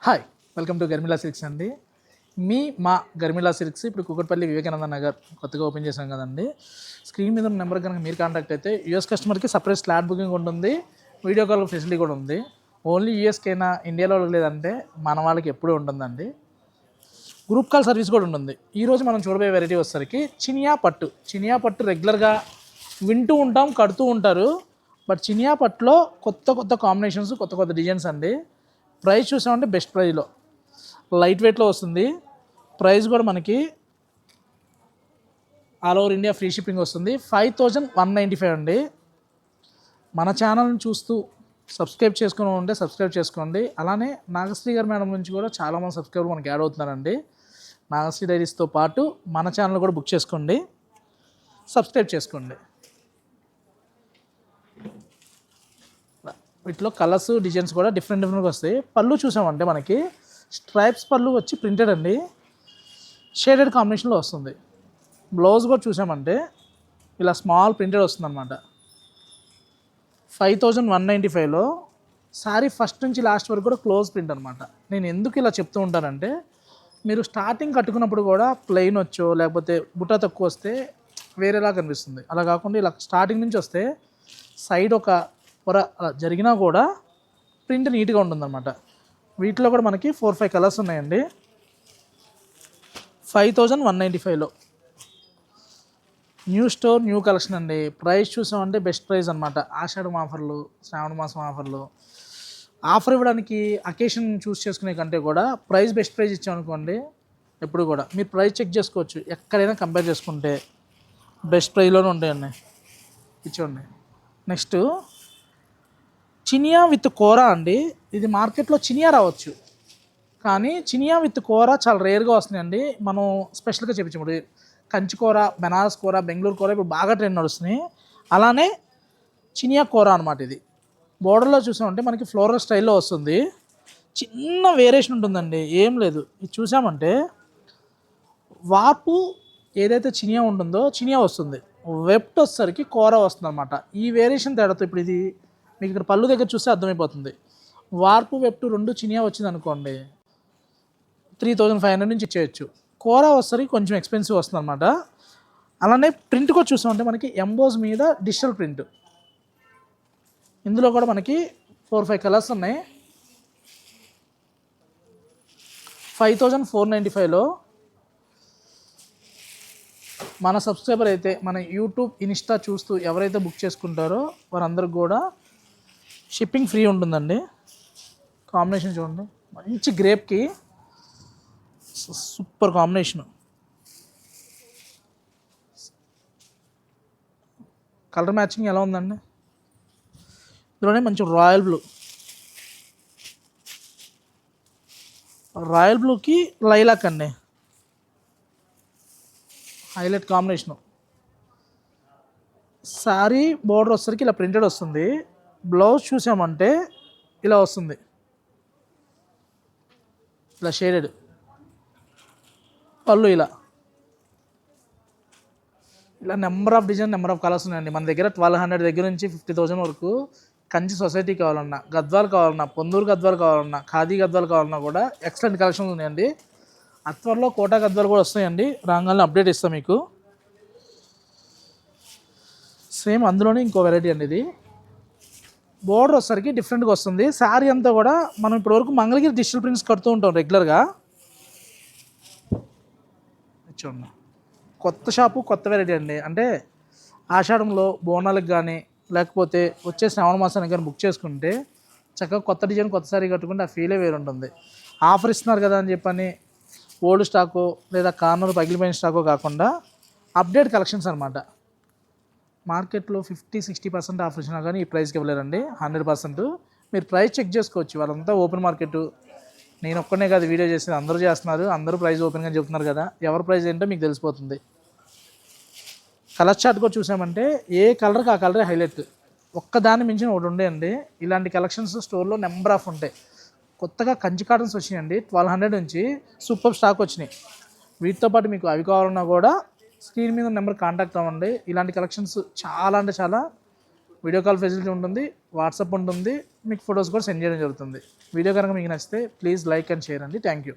Hi, welcome to గర్మిలా silks అండి. మా గర్మిలా silks ఇప్పుడు కూకట్పల్లి వివేకానంద నగర్ కొత్తగా ఓపెన్ చేశాం కదండి. స్క్రీన్ మీద ఉన్న నెంబర్ కనుక మీరు కాంటాక్ట్ అయితే యూఎస్ కస్టమర్కి సపరేట్ స్లాట్ బుకింగ్ ఉంటుంది, వీడియో కాల్ ఫెసిలిటీ కూడా ఉంది. ఓన్లీ యూఎస్కైనా ఇండియాలో లేదంటే మన వాళ్ళకి ఎప్పుడూ ఉంటుందండి. గ్రూప్ కాల్ సర్వీస్ కూడా ఉంటుంది. ఈరోజు మనం చూడబోయే వెరైటీ వచ్చేసరికి చినియా పట్టు రెగ్యులర్గా వింటూ ఉంటాం, కడుతూ ఉంటారు. బట్ చినియా పట్టులో కొత్త కొత్త కాంబినేషన్స్, కొత్త కొత్త డిజైన్స్ అండి. ప్రైస్ చూసామంటే బెస్ట్ ప్రైస్లో లైట్ వెయిట్లో వస్తుంది. ప్రైస్ కూడా మనకి all over India free shipping వస్తుంది. 5195 అండి. మన ఛానల్ని చూస్తూ సబ్స్క్రైబ్ చేసుకుని ఉంటే సబ్స్క్రైబ్ చేసుకోండి. అలానే నాగశ్రీ గారి మేడం నుంచి కూడా చాలామంది సబ్స్క్రైబర్ మనకి యాడ్ అవుతున్నారండి. నాగశ్రీ డైరీస్తో పాటు మన ఛానల్ కూడా బుక్ చేసుకోండి, సబ్స్క్రైబ్ చేసుకోండి. వీటిలో కలర్స్, డిజైన్స్ కూడా డిఫరెంట్గా వస్తాయి. పళ్ళు చూసామంటే మనకి స్ట్రైప్స్ పళ్ళు వచ్చి ప్రింటెడ్ అండి, షేడెడ్ కాంబినేషన్లో వస్తుంది. బ్లౌజ్ కూడా చూసామంటే ఇలా స్మాల్ ప్రింటెడ్ వస్తుంది అనమాట. 5195లో శారీ ఫస్ట్ నుంచి లాస్ట్ వరకు కూడా క్లోజ్ ప్రింట్ అనమాట. నేను ఎందుకు ఇలా చెప్తూ ఉంటానంటే, మీరు స్టార్టింగ్ కట్టుకున్నప్పుడు కూడా ప్లెయిన్ వచ్చో లేకపోతే బుట్ట తక్కువ వస్తే వేరేలా కనిపిస్తుంది. అలా కాకుండా ఇలా స్టార్టింగ్ నుంచి వస్తే సైడ్ ఒక పొర అలా జరిగినా కూడా ప్రింట్ నీట్గా ఉంటుందన్నమాట. వీటిలో కూడా మనకి 4-5 కలర్స్ ఉన్నాయండి. 5195లో న్యూ స్టోర్, న్యూ కలెక్షన్ అండి. ప్రైస్ చూసామంటే బెస్ట్ ప్రైస్ అనమాట. ఆషాఢం ఆఫర్లు, శ్రావణ మాసం ఆఫర్లు, ఆఫర్ ఇవ్వడానికి అకేషన్ చూస్ చేసుకునే కంటే కూడా ప్రైస్ బెస్ట్ ప్రైస్ ఇచ్చామనుకోండి, ఎప్పుడు కూడా మీరు ప్రైస్ చెక్ చేసుకోవచ్చు. ఎక్కడైనా కంపేర్ చేసుకుంటే బెస్ట్ ప్రైస్లోనే ఉంటాయండి. ఇచ్చేయండి. నెక్స్ట్ చినియా విత్ కోరా అండి. ఇది మార్కెట్లో చినియా రావచ్చు, కానీ చినియా విత్ కోరా చాలా రేర్గా వస్తున్నాయండి. మనం స్పెషల్గా చెప్పించాము. కంచి కూర, బెనారస్ కూర, బెంగళూరు కూర ఇప్పుడు బాగా ట్రెండ్ నడుస్తున్నాయి. అలానే చినియా కూర అనమాట. ఇది బోర్డర్లో చూసామంటే మనకి ఫ్లోరల్ స్టైల్లో వస్తుంది. చిన్న వేరియేషన్ ఉంటుందండి, ఏం లేదు. ఇది చూసామంటే వాపు ఏదైతే చినియా ఉంటుందో చినియా వస్తుంది, వెప్ట్ వచ్చేసరికి కూర వస్తుంది అనమాట. ఈ వేరియేషన్ తేడాతో ఇప్పుడు ఇది మీకు ఇక్కడ పళ్ళు దగ్గర చూస్తే అర్థమైపోతుంది. వార్పు వెప్టు రెండు చినియా వచ్చింది అనుకోండి, 3500 నుంచి ఇచ్చేయచ్చు. కూర వస్తుంది కొంచెం ఎక్స్పెన్సివ్ వస్తుంది అనమాట. అలానే ప్రింట్ కూడా చూసామంటే మనకి ఎంబోస్ మీద డిజిటల్ ప్రింట్. ఇందులో కూడా మనకి 4-5 కలర్స్ ఉన్నాయి. 5495లో మన సబ్స్క్రైబర్ అయితే మన యూట్యూబ్, ఇన్స్టా చూస్తూ ఎవరైతే బుక్ చేసుకుంటారో వారందరికి కూడా షిప్పింగ్ ఫ్రీ ఉంటుందండి. కాంబినేషన్ చూడండి, మంచి గ్రేప్కి సూపర్ కాంబినేషను. కలర్ మ్యాచింగ్ ఎలా ఉందండి? ఇందులోనే మంచి రాయల్ బ్లూకి లైలాక్ అండి, హైలైట్ కాంబినేషను. శారీ బోర్డర్ వచ్చేసరికి ఇలా ప్రింటెడ్ వస్తుంది. బ్లౌజ్ చూసామంటే ఇలా వస్తుంది, ఇలా షేడెడ్. పళ్ళు ఇలా number of design, number of colours ఉన్నాయండి మన దగ్గర. 1200 దగ్గర నుంచి 50,000 వరకు కంచి సొసైటీ కావాలన్నా, గద్వాలు కావాలన్నా, పొందూరు గద్వాలు కావాలన్నా, ఖాదీ గద్వాలు కావాలన్నా కూడా ఎక్సలెంట్ కలెక్షన్స్ ఉన్నాయండి. త్వరలో కోటా గద్వాలు కూడా వస్తాయండి, రాగానే అప్డేట్ ఇస్తాం మీకు. సేమ్ అందులోనే ఇంకో వెరైటీ అండి. ఇది బోర్డర్ వచ్చేసరికి డిఫరెంట్గా వస్తుంది. శారీ అంతా కూడా మనం ఇప్పటివరకు మంగళగిరి డిజిటల్ ప్రింట్స్ కడుతూ ఉంటాం రెగ్యులర్గా. చూడండి, కొత్త షాపు, కొత్త వెరైటీ అండి. అంటే ఆషాఢంలో బోనాలకు కానీ లేకపోతే వచ్చే శ్రావణ మాసానికి కానీ బుక్ చేసుకుంటే చక్కగా కొత్త డిజైన్, కొత్త శారీ కట్టుకుంటే ఆ ఫీలే వేరు ఉంటుంది. ఆఫర్ ఇస్తున్నారు కదా అని చెప్పని ఓల్డ్ స్టాకో లేదా కార్నర్ పగిలిపోయిన స్టాకో కాకుండా అప్డేట్ కలెక్షన్స్ అనమాట. మార్కెట్లో 50-60% ఆఫర్ ఇచ్చినా కానీ ఈ ప్రైస్కి ఇవ్వలేరండి. 100% మీరు ప్రైస్ చెక్ చేసుకోవచ్చు. వాళ్ళంతా ఓపెన్ మార్కెట్. నేను ఒక్కనే కాదు వీడియో చేసేది, అందరూ చేస్తున్నారు. అందరూ ప్రైస్ ఓపెన్గా చెప్తున్నారు కదా, ఎవరి ప్రైస్ ఏంటో మీకు తెలిసిపోతుంది. కలర్ చార్ట్ కూడా చూసామంటే ఏ కలర్కి ఆ కలరే హైలైట్. ఒక్కదాన్ని మించిన ఒకటి ఉండేయండి. ఇలాంటి కలెక్షన్స్ స్టోర్లో నెంబర్ ఆఫ్ ఉంటాయి. కొత్తగా కంచి కాటన్స్ వచ్చినాయండి, 1200 నుంచి సూపర్ స్టాక్ వచ్చినాయి. వీటితో పాటు మీకు అవి కావాలన్నా కూడా స్క్రీన్ మీద నెంబర్ కాంటాక్ట్ అవ్వండి. ఇలాంటి కలెక్షన్స్ చాలా అంటే చాలా వీడియో కాల్ ఫెసిలిటీ ఉంటుంది, వాట్సాప్ ఉంటుంది, మీకు ఫొటోస్ కూడా సెండ్ చేయడం జరుగుతుంది. వీడియో కనుక మీకు నచ్చితే ప్లీజ్ లైక్ అండ్ షేర్ అండి. Thank you.